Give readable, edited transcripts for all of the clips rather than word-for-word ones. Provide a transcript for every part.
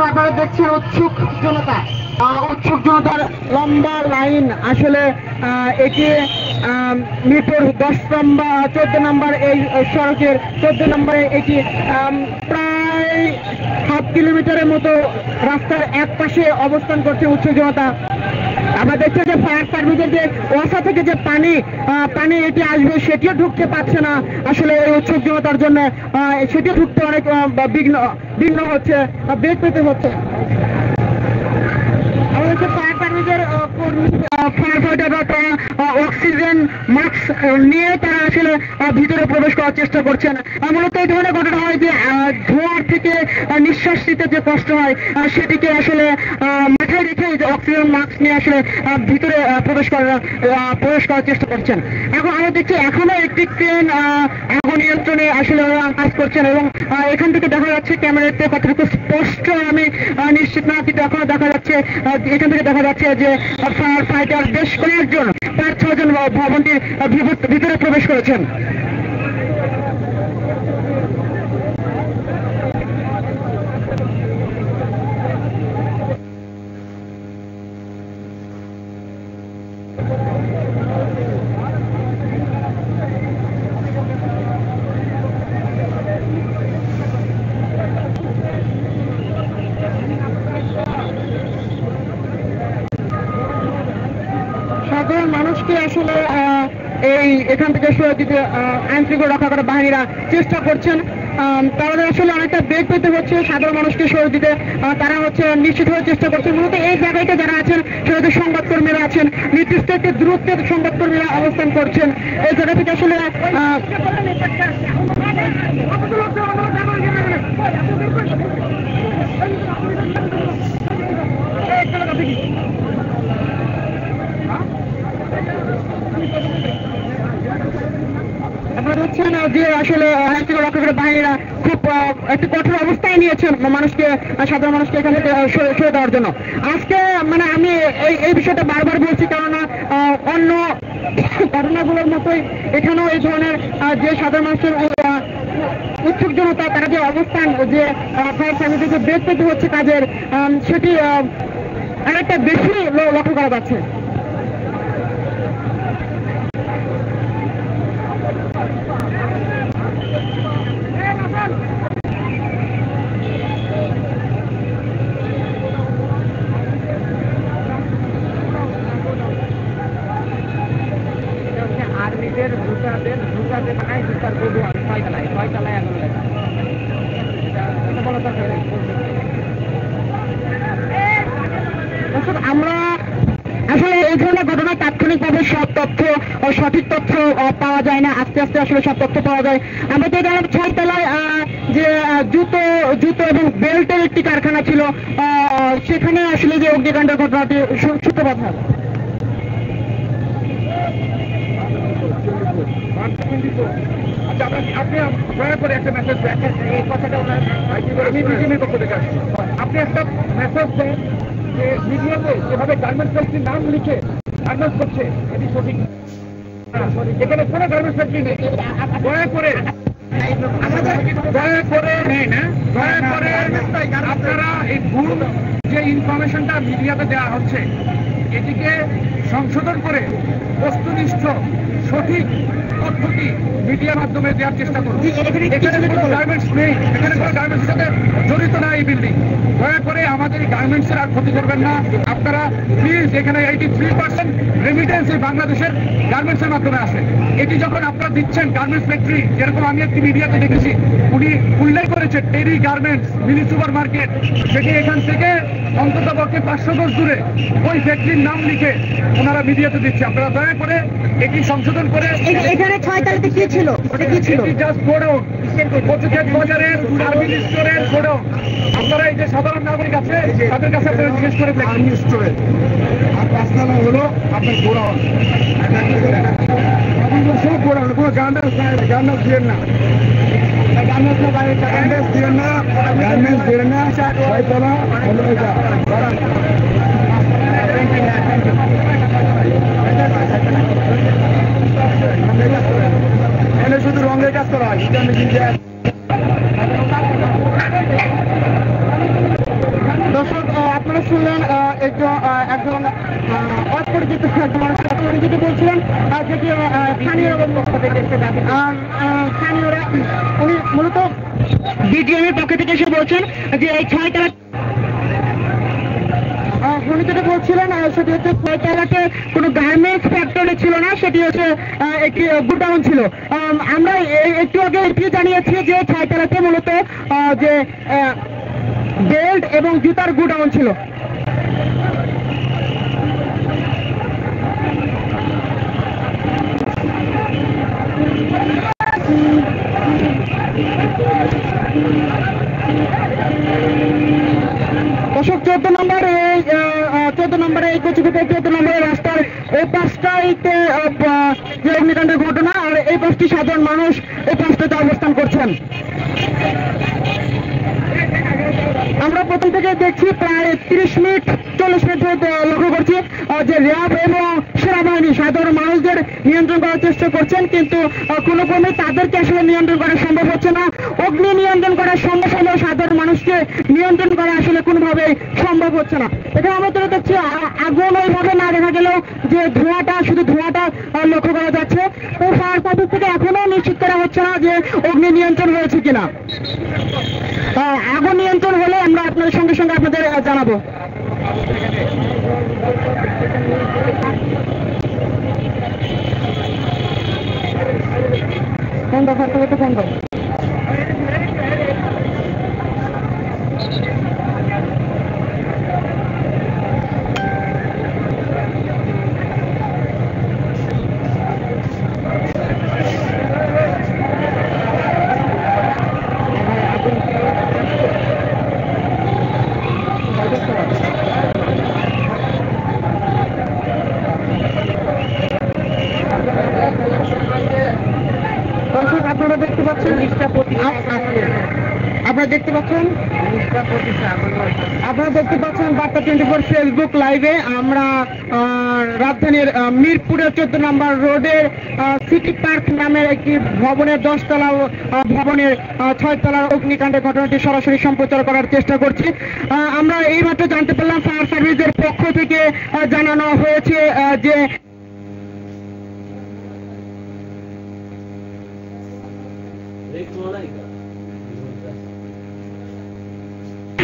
আপনারা দেখছেন উৎসুক জনতা, উৎসুক জনতার লম্বা লাইন। আসলে এটি মিরপুর 10 নম্বর 14 নম্বর এই সড়কের 14 নম্বরে এটি প্রায় 7 কিলোমিটারের মতো রাস্তার এক পাশে অবস্থান করছে উৎসুক জনতা। আমরা দেখছি যে ফায়ার সার্ভিসের যে ওয়াসা থেকে যে পানি এটি আসবে সেটিও ঢুকতে পারছে না। আসলে এই উৎসুক জনতার জন্য সেটিও ঢুকতে অনেক বিঘ্ন হচ্ছে, বেগ পেতে হচ্ছে। ফায়ার সার্ভিসের ফায়ার ফাইটাররা তারা অক্সিজেন মাস্ক নিয়ে তারা আসলে ভিতরে প্রবেশ করার চেষ্টা করছেন। মূলত এই ধরনের ঘটনা হয় যে ধোঁয়ার থেকে নিঃশ্বাস নিতে যে কষ্ট হয় সেটিকে আসলে মাথায় রেখে অক্সিজেন মাস্ক নিয়ে আসলে ভিতরে প্রবেশ করার চেষ্টা করছেন। এখন আমরা দেখছি এখনো একটি ট্রেন আগুন নিয়ন্ত্রণে আসলে কাজ করছেন এবং এখান থেকে দেখা যাচ্ছে ক্যামেরাতে কতটুকু স্পষ্ট আমি নিশ্চিত না, কিন্তু এখনো দেখা যাচ্ছে এখান থেকে দেখা যাচ্ছে যে ফায়ার ফাইটার বেশ কয়েকজন 5-6 জন ভবনটির ভিতরে প্রবেশ করেছেন। সাধারণ মানুষকে আসলে এখান থেকে সরে দিতে আইন শৃঙ্খলা রক্ষা করার বাহিনীরা চেষ্টা করছেন। তাহলে আসলে অনেকটা বেগ পেতে হচ্ছে সাধারণ মানুষকে সরে দিতে। তারা নিশ্চিত হওয়ার চেষ্টা করছেন। মূলত এই জায়গাটা যারা আছেন সেটা সংবাদকর্মীরা আছেন, নির্দিষ্ট একটি দূরত্বে সংবাদকর্মীরা অবস্থান করছেন। এই জায়গা থেকে আসলে আপনারা দেখছেন যে আসলে আইন শৃঙ্খলা রক্ষাকারী বাহিনীরা খুব একটি কঠোর অবস্থায় নিয়েছেন সাধারণ মানুষকে এখান থেকে সরে দেওয়ার জন্য। আজকে আমি এই বিষয়টা বারবার বলছি, কেননা অন্য ঘটনাগুলোর মতোই এখানেও এই ধরনের যে সাধারণ মানুষের উৎসুক জনতা তারা যে অবস্থান যে ফায়ার সার্ভিসে যে বেগ পেতে হচ্ছে কাজের, সেটি অনেকটা বেশি লক্ষ্য করা যাচ্ছে। আর্মিদের জুতাদের বানায় জুতার গরু ছয়তলায় আগুন লাগে। আমরা আসলে এই ধরনের ঘটনা তাৎক্ষণিকভাবে সব তথ্য সঠিক তথ্য পাওয়া যায় না, আস্তে আস্তে আসলে সব তথ্য পাওয়া যায়। আমরা তো দেখলাম 6 তলায় যে জুতো এবং বেল্টের একটি কারখানা ছিল, সেখানে আসলে যে অগ্নিকাণ্ডের ঘটনাটি সূত্রপাত হয়। আচ্ছা, আপনি দয়া করে একটা মেসেজ দেন, এই কথাটা আমি বিজেপির পক্ষ থেকে আসছি। আপনি একটা মেসেজ দেন যে মিডিয়াতে যেভাবে গার্মেন্টস ফ্যাক্টরির নাম লিখে গার্মেন্টস করছে এটি সঠিক। এখানে কোনো গার্মেন্টস ফ্যাক্টরি নেই। দয়া করে আপনারা এই ভুল যে ইনফরমেশনটা মিডিয়াতে দেওয়া হচ্ছে এটিকে সংশোধন করে বস্তুনিষ্ঠ সঠিক তথ্যটি মিডিয়ার মাধ্যমে দেওয়ার চেষ্টা করুন। এখানে কোনো গার্মেন্টস নেই, এখানে কোনো গার্মেন্টসের সাথে জড়িত না এই বিল্ডিং। দয়া করে আমাদের এই গার্মেন্টসের আর ক্ষতি করবেন না আপনারা প্লিজ। এখানে 83% রেমিটেন্স এই বাংলাদেশের গার্মেন্টসের মাধ্যমে আসে। এটি যখন আপনারা দিচ্ছেন গার্মেন্টস ফ্যাক্টরি, যেরকম আমি একটি মিডিয়াতে দেখেছি উনি উল্লেখ করেছেন টেরি গার্মেন্টস মিনি সুপার মার্কেট, সেটি এখান থেকে অন্তত পক্ষে 500 গজ দূরে ওই ফ্যাক্টরির নাম লিখে ওনারা মিডিয়াতে দিচ্ছে। আপনারা দয়া করে এটি সংশোধন করে। এখানে 6 তলাতে কি ছিল? ওটা কি ছিল? জাস্ট গোডাউন, কচুক্ষেত বাজারের আর্মি স্টোরের গোডাউন। আপনারা এই যে সাধারণ নাগরিক আছে তাদের কাছে আপনারা জিজ্ঞেস করে আর্মি স্টোরের আর 5 তলা হলো আপনার গোডাউন। সব গোডাউন, কোনো গার্মেন্টস দিয়েন না, গার্মেন্টস দিয়েন না, 6 তলা হলো এটা। শুধু রঙের কাজ করা হয়। একজন অপরিচিত পরিচিত বলছিলেন, যেটি স্থানীয়রা উনি মূলত বিডিএমের পক্ষ থেকে এসে বলছেন যে এই 6 তালা উনি যেটা বলছিলেন সেটি হচ্ছে 6 তালাতে কোনো গার্মেন্টস ফ্যাক্টরি ছিল না, সেটি হচ্ছে একটি গুডাউন ছিল। আমরা একটু আগে এটি জানিয়েছি যে 6 তালাতে মূলত যে বেল্ট এবং জুতার গুডাউন ছিল। দর্শক 14 নম্বরে এই কচুকুপে 14 নম্বরের রাস্তার এই পাশটাইতে যে অগ্নিকাণ্ডের ঘটনা, আর এই পাশটি সাধারণ মানুষ এই পাশটাতে অবস্থান করছেন। আমরা প্রথম থেকে দেখছি প্রায় 30-40 মিনিট লক্ষ্য করছি যে র্যাব এবং সেনাবাহিনী সাধারণ মানুষদের নিয়ন্ত্রণ করার চেষ্টা করছেন, কিন্তু কোনো ক্রমে তাদেরকে আসলে নিয়ন্ত্রণ করা সম্ভব হচ্ছে না। অগ্নি নিয়ন্ত্রণ করা সম্ভব হলেও সাধারণ মানুষকে নিয়ন্ত্রণ করা আসলে কোনোভাবেই সম্ভব হচ্ছে না। এখানে আমরা তো দেখছি আগুন ওইভাবে না দেখা গেলেও যে শুধু ধোঁয়াটা লক্ষ্য করা যাচ্ছে। তো ফায়ার সার্ভিস থেকে এখনো নিশ্চিত করা হচ্ছে না যে অগ্নি নিয়ন্ত্রণ হয়েছে কিনা। আগুন নিয়ন্ত্রণ হলে আমরা আপনাদের সঙ্গে সঙ্গে আপনাদের জানাবো। ফোন দাও, ফোন দাও। আপনারা দেখতে পাচ্ছেন বার্তা 24 ফেসবুক লাইভে। আমরা রাজধানীর মিরপুরের 14 নম্বর রোডের সিটি পার্ক নামের একটি ভবনের 10 তলা ভবনের 6 তলার অগ্নিকাণ্ডের ঘটনাটি সরাসরি সম্প্রচার করার চেষ্টা করছি। আমরা এইমাত্র জানতে পারলাম ফায়ার সার্ভিসের পক্ষ থেকে জানানো হয়েছে যে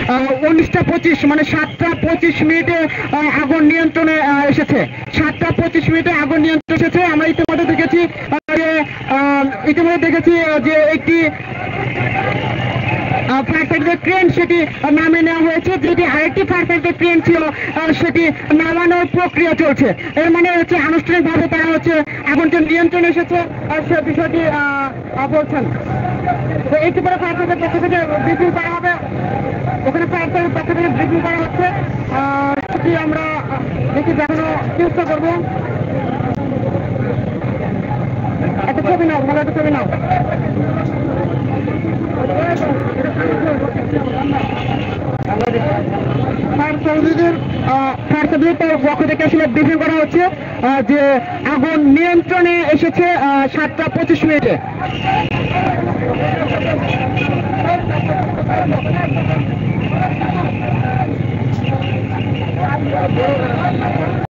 19:25 মানে 7:25 মিনিটে আগুন নিয়ন্ত্রণে এসেছে। 7:25 মিনিটে আগুন নিয়ন্ত্রণে এসেছে। আমরা ইতিমধ্যে দেখেছি যে একটি ফায়ার সার্ভিসের ক্রেন সেটি নামিয়ে নেওয়া হয়েছে, যেটি আরেকটি ফায়ার সার্ভিসের ক্রেন ছিল সেটি নামানোর প্রক্রিয়া চলছে। এর মানে হচ্ছে আনুষ্ঠানিকভাবে তারা আগুনটা নিয়ন্ত্রণে এসেছে সে বিষয়টি বলছেন। তো একটু পরে ফায়ার সার্ভিসের পক্ষ থেকে ব্রিফিং করা হবে, ওখানে ফায়ার সার্ভিসের পক্ষ থেকে ব্রিফিং করা হচ্ছে, সেটি আমরা দেখি দেখানোর চেষ্টা করবো। একটা ছবি নাও, ভালো একটা ছবি নাও। ফায়ার সার্ভিসের পক্ষ থেকে আসলে ব্রিফিং করা হচ্ছে যে আগুন নিয়ন্ত্রণে এসেছে 7:25 মিনিটে।